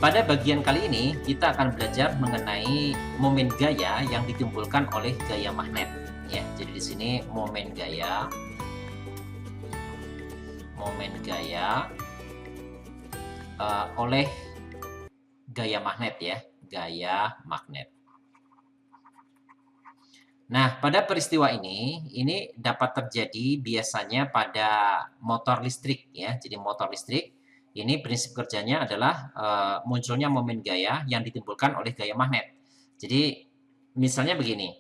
Pada bagian kali ini, kita akan belajar mengenai momen gaya yang ditimbulkan oleh gaya magnet. Ya, jadi di sini momen gaya oleh gaya magnet ya, gaya magnet. Nah, pada peristiwa ini dapat terjadi biasanya pada motor listrik ya. Jadi motor listrik ini prinsip kerjanya adalah munculnya momen gaya yang ditimbulkan oleh gaya magnet. Jadi misalnya begini,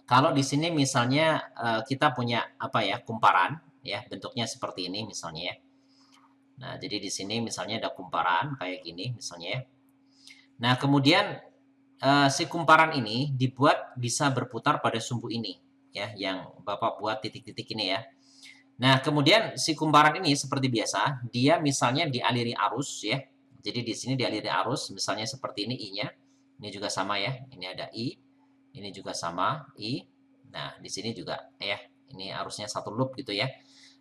kalau di sini misalnya kita punya apa ya, kumparan ya, bentuknya seperti ini misalnya ya. Nah, jadi di sini misalnya ada kumparan kayak gini misalnya ya. Nah, kemudian si kumparan ini dibuat bisa berputar pada sumbu ini ya, yang Bapak buat titik-titik ini ya. Nah, kemudian si kumparan ini seperti biasa, dia misalnya dialiri arus ya. Jadi di sini dialiri arus, misalnya seperti ini I-nya. Ini juga sama ya. Ini ada I, ini juga sama I. Nah, di sini juga ya. Ini arusnya satu loop gitu ya.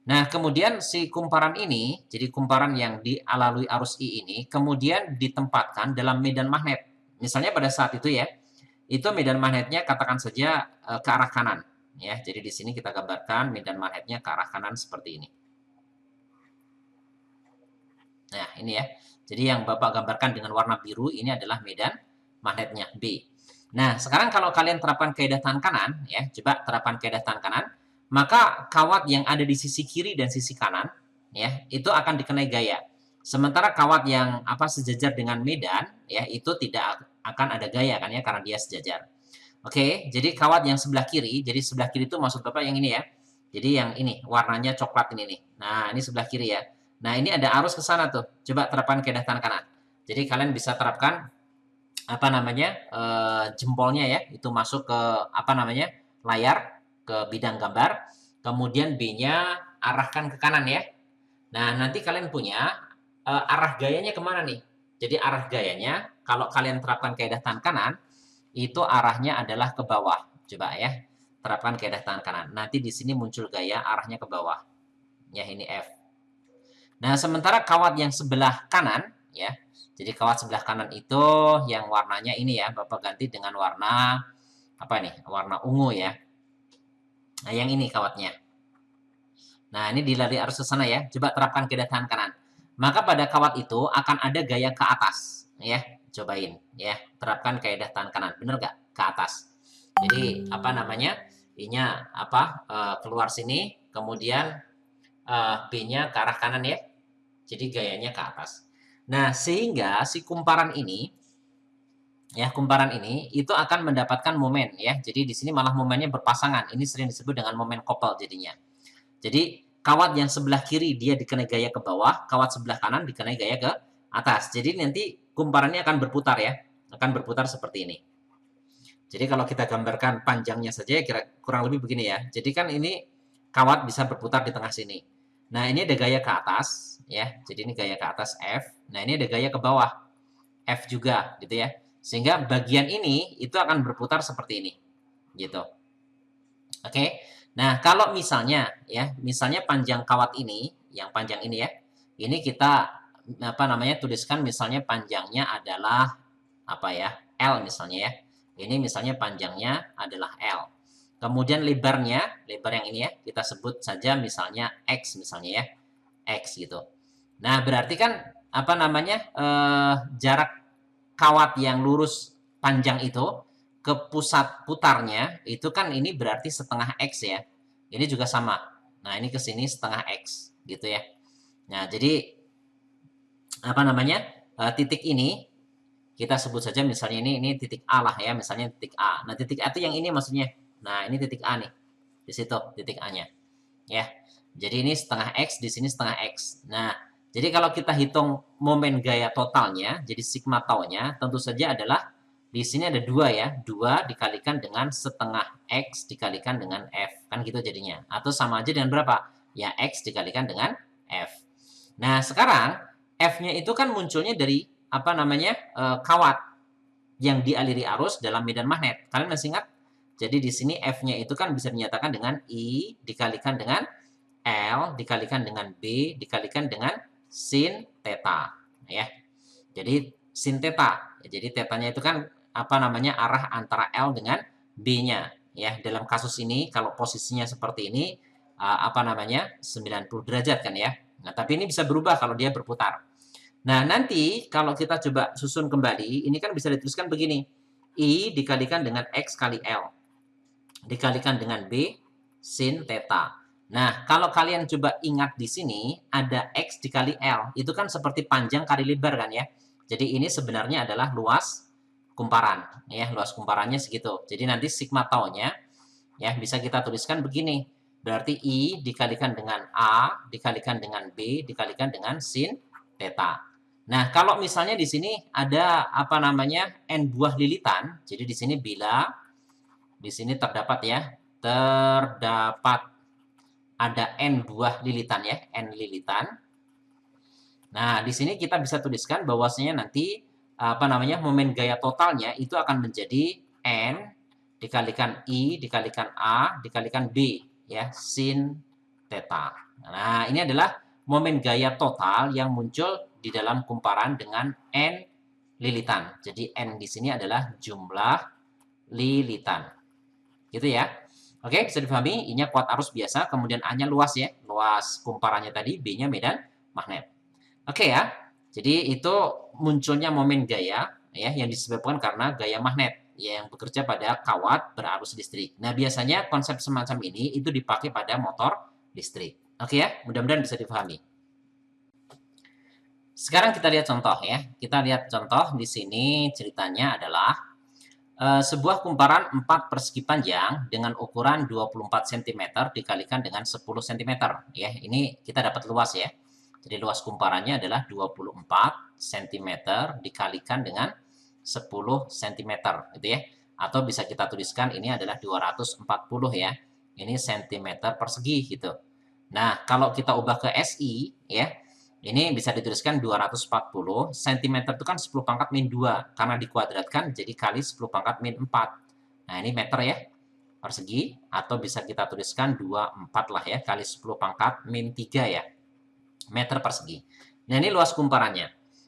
Nah, kemudian si kumparan ini, jadi kumparan yang dilalui arus I ini, kemudian ditempatkan dalam medan magnet. Misalnya pada saat itu ya, itu medan magnetnya katakan saja ke arah kanan. Ya, jadi di sini kita gambarkan medan magnetnya ke arah kanan seperti ini. Nah, ini ya. Jadi yang Bapak gambarkan dengan warna biru ini adalah medan magnetnya B. Nah, sekarang kalau kalian terapkan kaidah tangan kanan, ya, coba terapkan kaidah tangan kanan, maka kawat yang ada di sisi kiri dan sisi kanan, ya, itu akan dikenai gaya. Sementara kawat yang sejajar dengan medan, ya, itu tidak akan ada gaya kan ya, karena dia sejajar. Oke, jadi kawat yang sebelah kiri, jadi sebelah kiri itu maksud Bapak yang ini ya. Jadi yang ini, warnanya coklat ini nih. Nah, ini sebelah kiri ya. Nah, ini ada arus ke sana tuh. Coba terapkan kaidah tangan kanan. Jadi kalian bisa terapkan jempolnya ya, itu masuk ke layar, ke bidang gambar. Kemudian B-nya arahkan ke kanan ya. Nah, nanti kalian punya arah gayanya kemana nih? Jadi arah gayanya, kalau kalian terapkan kaidah tangan kanan, itu arahnya adalah ke bawah. Coba ya, terapkan kaidah tangan kanan. Nanti di sini muncul gaya arahnya ke bawah. Ya, ini F. Nah, sementara kawat yang sebelah kanan, ya. Jadi kawat sebelah kanan itu yang warnanya ini ya, Bapak ganti dengan warna warna ungu ya. Nah, yang ini kawatnya. Nah, ini dilari arus ke sana ya. Coba terapkan kaidah tangan kanan. Maka pada kawat itu akan ada gaya ke atas, ya. Cobain, ya. Terapkan kaidah tangan kanan. Bener nggak? Ke atas. Jadi I-nya keluar sini, kemudian B-nya ke arah kanan ya. Jadi gayanya ke atas. Nah, sehingga si kumparan ini itu akan mendapatkan momen ya. Jadi di sini malah momennya berpasangan. Ini sering disebut dengan momen couple jadinya. Jadi kawat yang sebelah kiri dia dikenai gaya ke bawah, kawat sebelah kanan dikenai gaya ke atas. Jadi nanti kumparannya akan berputar ya. Akan berputar seperti ini. Jadi kalau kita gambarkan panjangnya saja kurang lebih begini ya. Jadi kan ini kawat bisa berputar di tengah sini. Nah, ini ada gaya ke atas ya. Jadi ini gaya ke atas F. Nah, ini ada gaya ke bawah F juga gitu ya. Sehingga bagian ini itu akan berputar seperti ini. Gitu. Oke. Nah, kalau misalnya panjang kawat ini, yang panjang ini ya. Ini kita tuliskan misalnya panjangnya adalah L misalnya ya. Ini misalnya panjangnya adalah L. Kemudian lebar yang ini ya, kita sebut saja misalnya X misalnya ya. X gitu. Nah, berarti kan jarak kawat yang lurus panjang itu ke pusat putarnya itu kan ini berarti setengah X ya. Ini juga sama. Nah, ini ke sini setengah X gitu ya. Nah, jadi titik ini kita sebut saja misalnya ini titik A lah ya, misalnya titik A. Nah, titik A itu yang ini maksudnya. Nah, ini titik A nih. Di situ titik A-nya. Ya. Jadi ini setengah X, di sini setengah X. Nah, jadi kalau kita hitung momen gaya totalnya, jadi sigma tau-nya tentu saja adalah di sini ada 2 ya. 2 dikalikan dengan setengah X dikalikan dengan F. Kan gitu jadinya. Atau sama aja dengan berapa? Ya, X dikalikan dengan F. Nah, sekarang F-nya itu kan munculnya dari kawat yang dialiri arus dalam medan magnet. Kalian masih ingat? Jadi di sini F-nya itu kan bisa dinyatakan dengan I dikalikan dengan L dikalikan dengan B dikalikan dengan sin theta ya. Jadi sin theta. Jadi tetanya itu kan apa namanya arah antara L dengan B-nya ya. Dalam kasus ini kalau posisinya seperti ini apa namanya 90 derajat kan ya. Nah, tapi ini bisa berubah kalau dia berputar. Nah, nanti kalau kita coba susun kembali, ini kan bisa dituliskan begini. I dikalikan dengan X kali L. Dikalikan dengan B sin theta. Nah, kalau kalian coba ingat di sini, ada X dikali L. Itu kan seperti panjang kali lebar kan ya. Jadi ini sebenarnya adalah luas kumparan. Ya, luas kumparannya segitu. Jadi nanti sigma tau-nya ya bisa kita tuliskan begini. Berarti I dikalikan dengan A, dikalikan dengan B, dikalikan dengan sin theta. Nah, kalau misalnya di sini ada apa namanya n buah lilitan, jadi di sini bila di sini terdapat ya, terdapat ada n buah lilitan ya, n lilitan. Nah, di sini kita bisa tuliskan bahwasanya nanti apa namanya momen gaya totalnya itu akan menjadi n dikalikan I dikalikan A dikalikan B ya, sin theta. Nah, ini adalah momen gaya total yang muncul di dalam kumparan dengan n lilitan. Jadi n di sini adalah jumlah lilitan. Gitu ya. Oke, bisa dipahami. I-nya kuat arus biasa, kemudian A-nya luas ya. Luas kumparannya tadi, B-nya medan magnet. Oke ya. Jadi itu munculnya momen gaya ya yang disebabkan karena gaya magnet ya, yang bekerja pada kawat berarus listrik. Nah, biasanya konsep semacam ini itu dipakai pada motor listrik. Oke ya, mudah-mudahan bisa dipahami. Sekarang kita lihat contoh ya. Kita lihat contoh di sini ceritanya adalah sebuah kumparan 4 persegi panjang dengan ukuran 24 cm dikalikan dengan 10 cm ya. Ini kita dapat luas ya. Jadi luas kumparannya adalah 24 cm dikalikan dengan 10 cm gitu ya. Atau bisa kita tuliskan ini adalah 240 ya. Ini cm persegi gitu. Nah, kalau kita ubah ke SI ya, ini bisa dituliskan 240 cm itu kan 10 pangkat min 2 karena dikuadratkan jadi kali 10 pangkat min 4. Nah, ini meter ya persegi, atau bisa kita tuliskan 24 lah ya kali 10 pangkat min 3 ya meter persegi. Nah, ini luas kumparannya.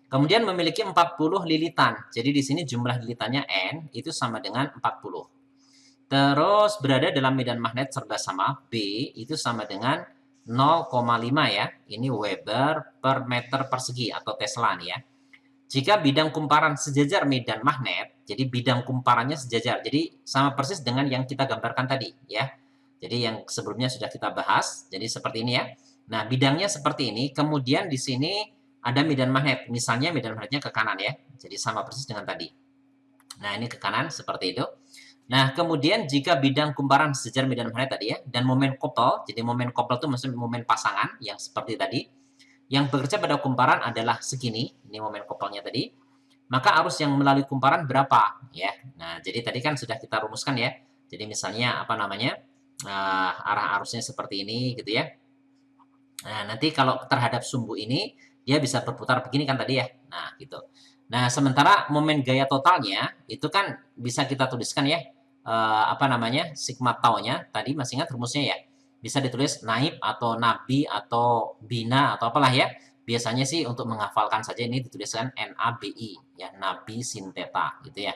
Kemudian memiliki 40 lilitan. Jadi di sini jumlah lilitannya N itu sama dengan 40. Terus berada dalam medan magnet serba sama B itu sama dengan 0,5 ya. Ini Weber per meter persegi atau Tesla nih ya. Jika bidang kumparan sejajar medan magnet, jadi bidang kumparannya sejajar. Jadi sama persis dengan yang kita gambarkan tadi ya. Jadi yang sebelumnya sudah kita bahas. Jadi seperti ini ya. Nah, bidangnya seperti ini. Kemudian di sini ada medan magnet. Misalnya medan magnetnya ke kanan ya. Jadi sama persis dengan tadi. Nah, ini ke kanan seperti itu. Nah, kemudian jika bidang kumparan sejajar medan magnet tadi ya, dan momen couple, jadi momen couple itu maksudnya momen pasangan yang seperti tadi, yang bekerja pada kumparan adalah segini, ini momen couple-nya tadi, maka arus yang melalui kumparan berapa ya. Nah, jadi tadi kan sudah kita rumuskan ya. Jadi misalnya apa namanya? Arah arusnya seperti ini gitu ya. Nah, nanti kalau terhadap sumbu ini dia bisa berputar begini kan tadi ya. Nah, gitu. Nah, sementara momen gaya totalnya itu kan bisa kita tuliskan ya. Apa namanya? Sigma tau-nya tadi masih ingat rumusnya ya. Bisa ditulis naib atau nabi atau bina atau apalah ya. Biasanya sih untuk menghafalkan saja ini dituliskan NABI ya, nabi sin theta gitu ya.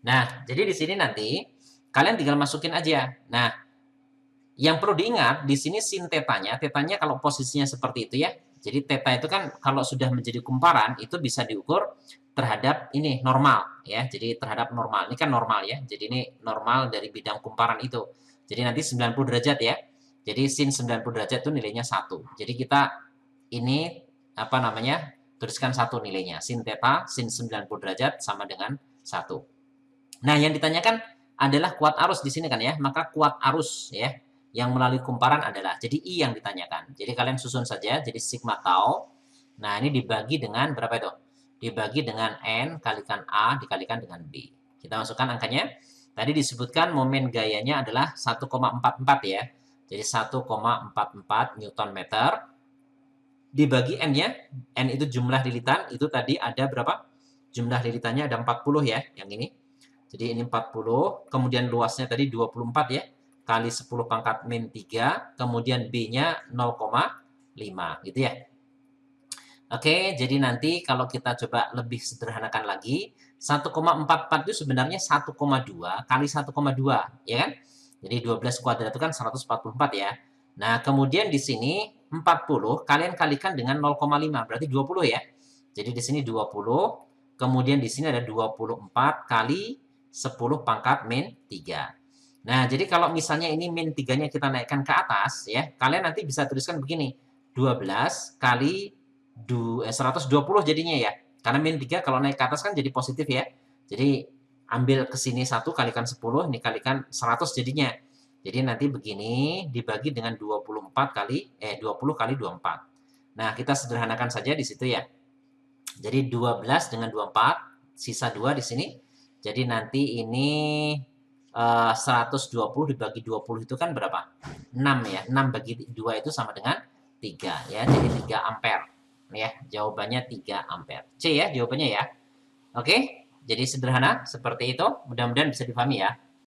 Nah, jadi di sini nanti kalian tinggal masukin aja. Nah, yang perlu diingat di sini sin tetanya kalau posisinya seperti itu ya. Jadi theta itu kan kalau sudah menjadi kumparan itu bisa diukur terhadap ini normal ya. Jadi terhadap normal. Ini kan normal ya. Jadi ini normal dari bidang kumparan itu. Jadi nanti 90 derajat ya. Jadi sin 90 derajat itu nilainya 1. Jadi kita ini apa namanya? Tuliskan 1 nilainya. Sin theta sin 90 derajat sama dengan 1. Nah, yang ditanyakan adalah kuat arus di sini kan ya. Maka kuat arus ya yang melalui kumparan adalah, jadi I yang ditanyakan. Jadi kalian susun saja, jadi sigma tau. Nah, ini dibagi dengan berapa itu? Dibagi dengan N kalikan A dikalikan dengan B. Kita masukkan angkanya. Tadi disebutkan momen gayanya adalah 1,44 ya. Jadi 1,44 Newton meter. Dibagi N-nya, N itu jumlah lilitan, itu tadi ada berapa? Jumlah lilitannya ada 40 ya, yang ini. Jadi ini 40, kemudian luasnya tadi 24 ya kali 10 pangkat min 3, kemudian B-nya 0,5 gitu ya. Oke, jadi nanti kalau kita coba lebih sederhanakan lagi, 1,44 itu sebenarnya 1,2 kali 1,2, ya kan? Jadi 12 kuadrat itu kan 144 ya. Nah, kemudian di sini 40 kalian kalikan dengan 0,5, berarti 20 ya. Jadi di sini 20, kemudian di sini ada 24 kali 10 pangkat min 3. Nah, jadi kalau misalnya ini min 3-nya kita naikkan ke atas ya, kalian nanti bisa tuliskan begini, 12 kali 120 jadinya ya. Karena min 3 kalau naik ke atas kan jadi positif ya. Jadi ambil ke sini 1 kalikan 10, ini kalikan 100 jadinya. Jadi nanti begini dibagi dengan 20 kali 24. Nah, kita sederhanakan saja di situ ya. Jadi 12 dengan 24, sisa 2 di sini. Jadi nanti ini 120 dibagi 20 itu kan berapa? 6 ya. 6 bagi 2 itu sama dengan 3 ya. Jadi 3 ampere. Ya, jawabannya 3 ampere. C ya jawabannya ya. Oke, jadi sederhana seperti itu. Mudah-mudahan bisa dipahami ya.